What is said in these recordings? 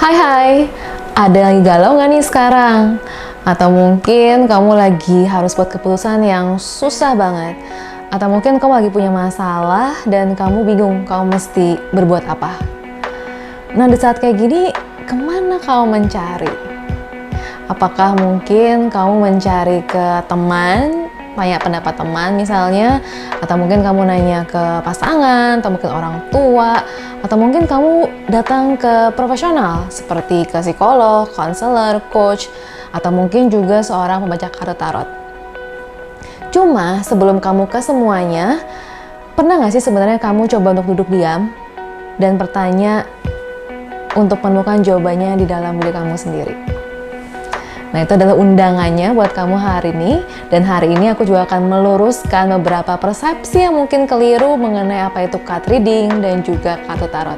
Hai hai, ada lagi galau nggak nih sekarang? Atau mungkin kamu lagi harus buat keputusan yang susah banget. Atau mungkin kamu lagi punya masalah dan kamu bingung kamu mesti berbuat apa. Nah di saat kayak gini, kemana kamu mencari? Apakah mungkin kamu mencari ke teman, tanya pendapat teman misalnya, atau mungkin kamu nanya ke pasangan, atau mungkin orang tua, atau mungkin kamu datang ke profesional seperti ke psikolog, konselor, coach, atau mungkin juga seorang pembaca kartu tarot. Cuma sebelum kamu ke semuanya, pernah nggak sih sebenarnya kamu coba untuk duduk diam dan bertanya untuk menemukan jawabannya di dalam diri kamu sendiri? Nah itu adalah undangannya buat kamu hari ini. Dan hari ini aku juga akan meluruskan beberapa persepsi yang mungkin keliru mengenai apa itu card reading dan juga kartu tarot.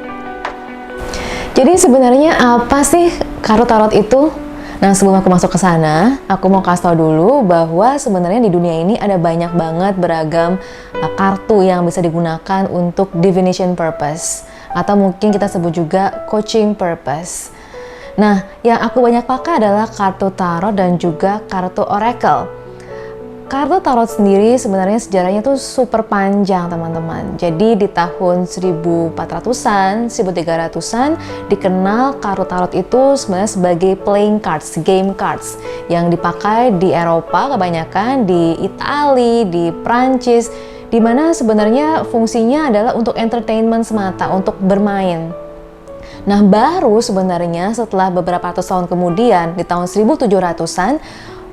Jadi sebenarnya apa sih kartu tarot itu? Nah sebelum aku masuk ke sana, aku mau kasih tau dulu bahwa sebenarnya di dunia ini ada banyak banget beragam kartu yang bisa digunakan untuk divination purpose. Atau mungkin kita sebut juga coaching purpose. Nah, yang aku banyak pakai adalah kartu tarot dan juga kartu oracle. Kartu tarot sendiri sebenarnya sejarahnya tuh super panjang teman-teman. Jadi di tahun 1400-an, 1300-an dikenal kartu tarot itu sebenarnya sebagai playing cards, game cards yang dipakai di Eropa kebanyakan, di Italia, di Prancis, di mana sebenarnya fungsinya adalah untuk entertainment semata, untuk bermain. Nah baru sebenarnya setelah beberapa ratus tahun kemudian di tahun 1700-an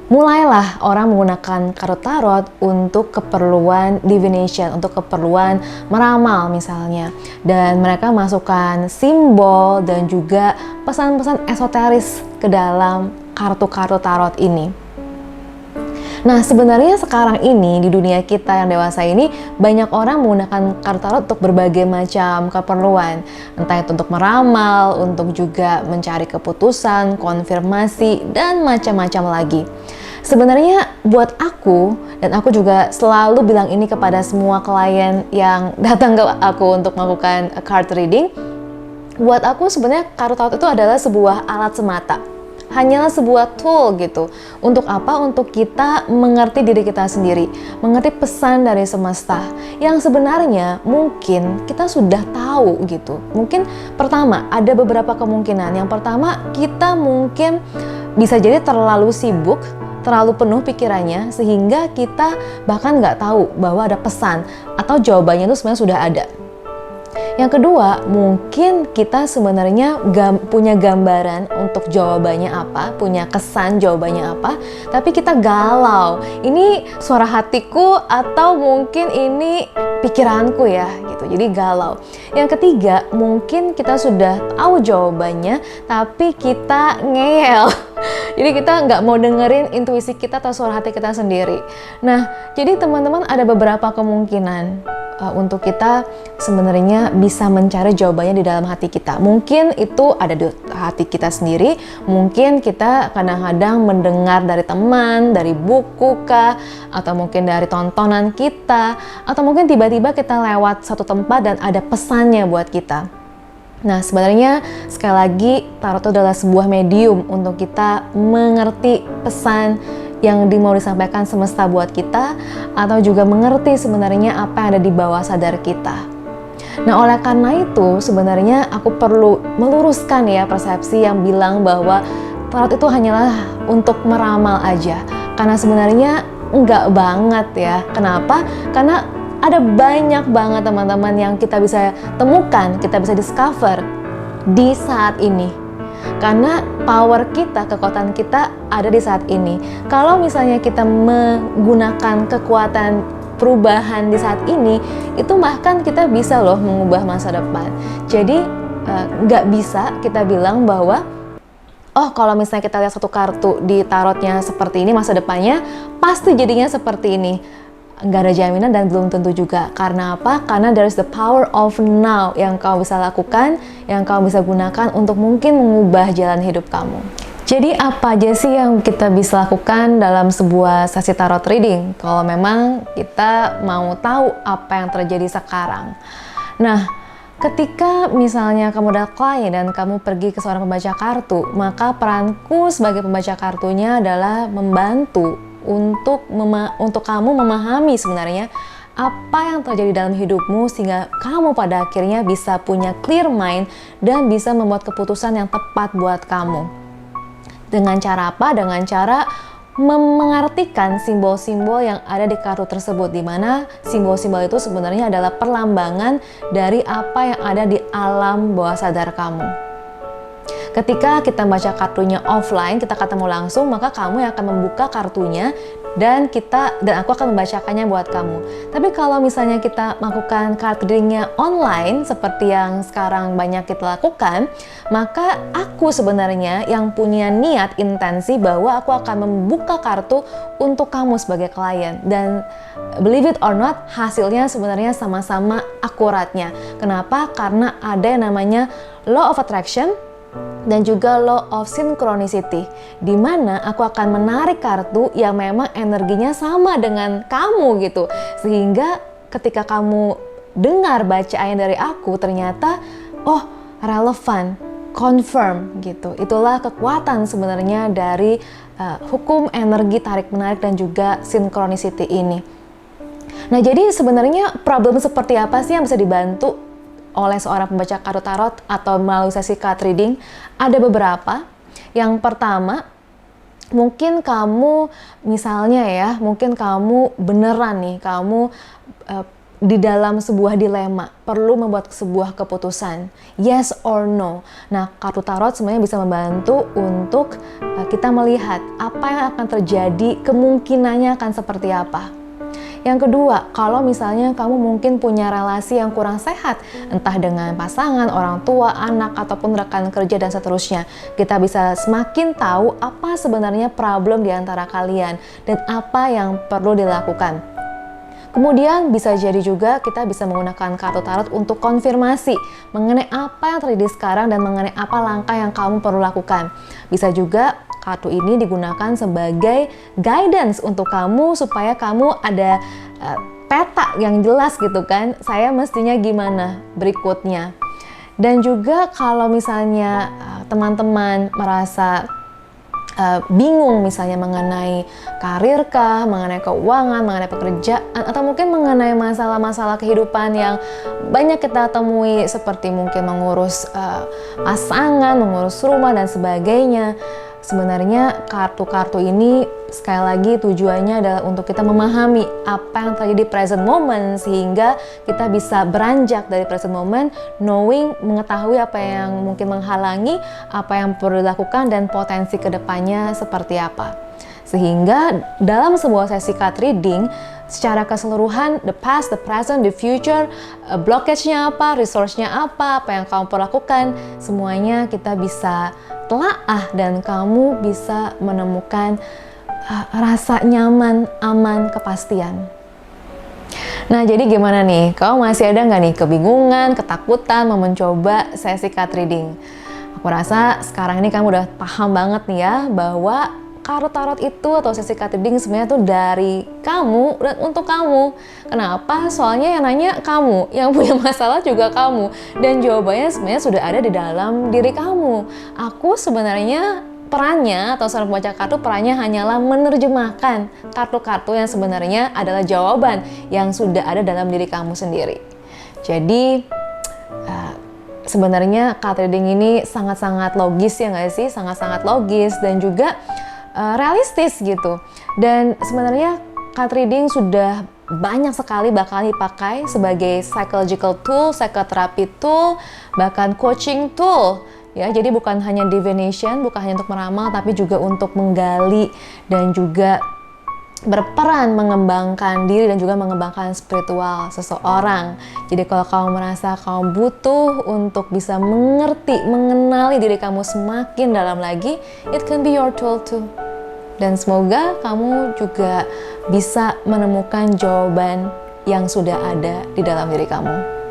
mulailah orang menggunakan kartu tarot untuk keperluan divination, untuk keperluan meramal misalnya. Dan mereka masukkan simbol dan juga pesan-pesan esoteris ke dalam kartu-kartu tarot ini. Nah sebenarnya sekarang ini di dunia kita yang dewasa ini banyak orang menggunakan kartu tarot untuk berbagai macam keperluan. Entah itu untuk meramal, untuk juga mencari keputusan, konfirmasi, dan macam-macam lagi. Sebenarnya buat aku, dan aku juga selalu bilang ini kepada semua klien yang datang ke aku untuk melakukan card reading, buat aku sebenarnya kartu tarot itu adalah sebuah alat semata. Hanyalah sebuah tool gitu. Untuk apa? Untuk kita mengerti diri kita sendiri, mengerti pesan dari semesta yang sebenarnya mungkin kita sudah tahu gitu. Mungkin pertama ada beberapa kemungkinan. Yang pertama kita mungkin bisa jadi terlalu sibuk, terlalu penuh pikirannya sehingga kita bahkan nggak tahu bahwa ada pesan atau jawabannya itu sebenarnya sudah ada. Yang kedua, mungkin kita sebenarnya punya gambaran untuk jawabannya apa, punya kesan jawabannya apa, tapi kita galau. Ini suara hatiku atau mungkin ini pikiranku ya, gitu. Jadi galau. Yang ketiga, mungkin kita sudah tahu jawabannya, tapi kita ngeyel. Jadi kita nggak mau dengerin intuisi kita atau suara hati kita sendiri. Nah, jadi teman-teman ada beberapa kemungkinan untuk kita sebenarnya bisa mencari jawabannya di dalam hati kita. Mungkin itu ada di hati kita sendiri, mungkin kita kadang-kadang mendengar dari teman, dari buku kah, atau mungkin dari tontonan kita, atau mungkin tiba-tiba kita lewat satu tempat dan ada pesannya buat kita. Nah sebenarnya sekali lagi tarot itu adalah sebuah medium untuk kita mengerti pesan yang mau disampaikan semesta buat kita, atau juga mengerti sebenarnya apa yang ada di bawah sadar kita. Nah oleh karena itu sebenarnya aku perlu meluruskan ya persepsi yang bilang bahwa tarot itu hanyalah untuk meramal aja, karena sebenarnya enggak banget ya. Kenapa? Karena ada banyak banget teman-teman yang kita bisa temukan, kita bisa discover di saat ini. Karena power kita, kekuatan kita ada di saat ini. Kalau misalnya kita menggunakan kekuatan perubahan di saat ini, itu bahkan kita bisa loh mengubah masa depan. Jadi nggak bisa kita bilang bahwa oh kalau misalnya kita lihat satu kartu di tarotnya seperti ini, masa depannya pasti jadinya seperti ini. Nggak ada jaminan dan belum tentu juga. Karena apa? Karena there is the power of now yang kau bisa lakukan, yang kau bisa gunakan untuk mungkin mengubah jalan hidup kamu. Jadi apa aja sih yang kita bisa lakukan dalam sebuah sesi tarot reading kalau memang kita mau tahu apa yang terjadi sekarang? Nah, Ketika misalnya kamu udah klien dan kamu pergi ke seorang pembaca kartu, maka peranku sebagai pembaca kartunya adalah membantu untuk kamu memahami sebenarnya apa yang terjadi dalam hidupmu sehingga kamu pada akhirnya bisa punya clear mind dan bisa membuat keputusan yang tepat buat kamu. Dengan cara apa? Dengan cara mengartikan simbol-simbol yang ada di kartu tersebut, di mana simbol-simbol itu sebenarnya adalah perlambangan dari apa yang ada di alam bawah sadar kamu. Ketika kita baca kartunya offline, kita ketemu langsung, maka kamu yang akan membuka kartunya dan aku akan membacakannya buat kamu. Tapi kalau misalnya kita melakukan card readingnya online seperti yang sekarang banyak kita lakukan, maka aku sebenarnya yang punya niat intensi bahwa aku akan membuka kartu untuk kamu sebagai klien, dan believe it or not, hasilnya sebenarnya sama-sama akuratnya. Kenapa? Karena ada yang namanya law of attraction dan juga law of synchronicity, di mana aku akan menarik kartu yang memang energinya sama dengan kamu gitu, sehingga ketika kamu dengar bacaan dari aku ternyata relevan, confirm gitu. Itulah kekuatan sebenarnya dari hukum energi tarik menarik dan juga synchronicity ini. Nah, jadi sebenarnya problem seperti apa sih yang bisa dibantu oleh seorang pembaca kartu tarot atau melalui sesi card reading? Ada beberapa. Yang pertama, mungkin kamu misalnya mungkin kamu beneran nih, kamu di dalam sebuah dilema, perlu membuat sebuah keputusan, yes or no. Nah, kartu tarot sebenarnya bisa membantu untuk kita melihat apa yang akan terjadi, kemungkinannya akan seperti apa. Yang kedua, kalau misalnya kamu mungkin punya relasi yang kurang sehat, entah dengan pasangan, orang tua, anak, ataupun rekan kerja dan seterusnya, kita bisa semakin tahu apa sebenarnya problem di antara kalian dan apa yang perlu dilakukan. Kemudian bisa jadi juga kita bisa menggunakan kartu tarot untuk konfirmasi mengenai apa yang terjadi sekarang dan mengenai apa langkah yang kamu perlu lakukan. Bisa juga kartu ini digunakan sebagai guidance untuk kamu supaya kamu ada peta yang jelas gitu kan, saya mestinya gimana berikutnya. Dan juga kalau misalnya teman-teman merasa bingung misalnya mengenai karir kah, mengenai keuangan, mengenai pekerjaan, atau mungkin mengenai masalah-masalah kehidupan yang banyak kita temui seperti mungkin mengurus pasangan, mengurus rumah dan sebagainya. Sebenarnya kartu-kartu ini sekali lagi tujuannya adalah untuk kita memahami apa yang terjadi di present moment sehingga kita bisa beranjak dari present moment, mengetahui apa yang mungkin menghalangi, apa yang perlu dilakukan dan potensi kedepannya seperti apa. Sehingga dalam sebuah sesi card reading secara keseluruhan, the past, the present, the future, blockage-nya apa, resource-nya apa yang kamu perlu lakukan, semuanya kita bisa telaah dan kamu bisa menemukan rasa nyaman, aman, kepastian. Nah, jadi gimana nih? Kamu masih ada nggak nih kebingungan, ketakutan mau mencoba sesi card reading? Aku rasa sekarang ini kamu udah paham banget nih ya bahwa kartu tarot itu atau sesi card reading sebenarnya tuh dari kamu dan untuk kamu. Kenapa? Soalnya yang nanya kamu, yang punya masalah juga kamu, dan jawabannya sebenarnya sudah ada di dalam diri kamu. Aku sebenarnya perannya atau seorang pembaca kartu perannya hanyalah menerjemahkan kartu-kartu yang sebenarnya adalah jawaban yang sudah ada dalam diri kamu sendiri. Jadi sebenarnya card reading ini sangat-sangat logis ya nggak sih? Sangat-sangat logis dan juga realistis gitu. Dan sebenarnya card reading sudah banyak sekali bakal dipakai sebagai psychological tool, psychotherapy tool, bahkan coaching tool. Ya, jadi bukan hanya divination, bukan hanya untuk meramal, tapi juga untuk menggali dan juga berperan mengembangkan diri dan juga mengembangkan spiritual seseorang. Jadi kalau kamu merasa kamu butuh untuk bisa mengerti, mengenali diri kamu semakin dalam lagi, it can be your tool too. Dan semoga kamu juga bisa menemukan jawaban yang sudah ada di dalam diri kamu.